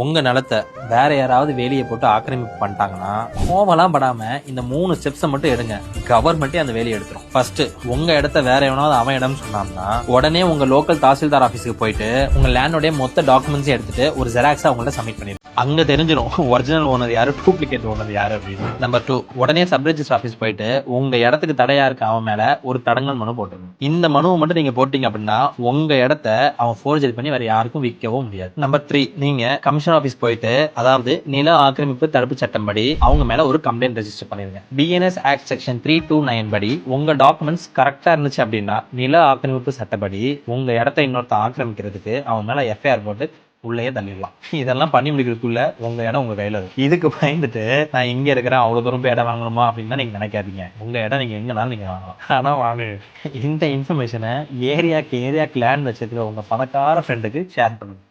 உங்க நிலத்த வேற யாராவது வேலியை போட்டு ஆக்கிரமிப்பு பண்ணிட்டாங்கன்னா கோவலாம் படாம இந்த 3 ஸ்டெப்ஸை மட்டும் எடுங்க. கவர்மெண்ட்டே அந்த வேலையை எடுத்துரும். ஃபர்ஸ்ட், உங்க இடத்த வேற எவனாவது அவன் இடம்னு சொன்னான்னா உடனே உங்க லோக்கல் தாசில்தார் ஆபீஸுக்கு போயிட்டு உங்க லேண்டோட மொத்த டாக்குமெண்ட்ஸ் எடுத்துட்டு ஒரு ஜெராக்ஸா அவங்கள்ட்ட சப்மிட் பண்ணிடுங்க. அங்க தெரிஞ்சிடும் ஒரிஜினல் ஓனர் யாரு, டூப்ளிகேட் ஓனர் யாரு அப்படின்னு. நம்பர் 2, உடனே சப் ரெஜிஸ்டர் ஆபீஸ் போயிட்டு உங்க இடத்துக்கு தடையா இருக்க அவன் மேல ஒரு தடங்கல் மனு போட்டுருங்க. இந்த மனுவை மட்டும் நீங்க போட்டீங்க அப்படின்னா உங்க இடத்த அவன் ஃபோர்ஜரி பண்ணி வேற யாருக்கும் விற்கவும் முடியாது. நம்பர் 3, நீங்க கமிஷன் ஆபீஸ் போயிட்டு, அதாவது நில ஆக்கிரமிப்பு தடுப்பு சட்டம் படி அவங்க மேல ஒரு கம்ப்ளைண்ட் ரெஜிஸ்டர் பண்ணிருங்க. பிஎன்எஸ் ஆக்ட் செக்ஷன் 329 படி உங்க டாக்குமெண்ட்ஸ் கரெக்டா இருந்துச்சு அப்படின்னா நில ஆக்கிரமிப்பு சட்டப்படி உங்க இடத்த இன்னொருத்த ஆக்கிரமிக்கிறதுக்கு அவன் மேல எஃப்ஐஆர் போட்டு உள்ளே தள்ளிடலாம். இதெல்லாம் பண்ணி முடிக்கிறதுக்குள்ள உங்க இடம் உங்க கையில இருக்கு. இதுக்கு பயந்துட்டு நான் இங்க இருக்கிறேன் அவ்வளவு தூரம் போய் இடம் வாங்கணுமா அப்படின்னா நீங்க நினைக்காதீங்க. உங்க இடம் நீங்க எங்கனாலும் நீங்க வாங்கலாம். ஆனா வாங்க, இந்த இன்ஃபர்மேஷனை ஏரியாக்கு லேண்ட் வச்சிருக்கிற உங்க பணக்கார ஃப்ரெண்டுக்கு ஷேர் பண்ணுங்க.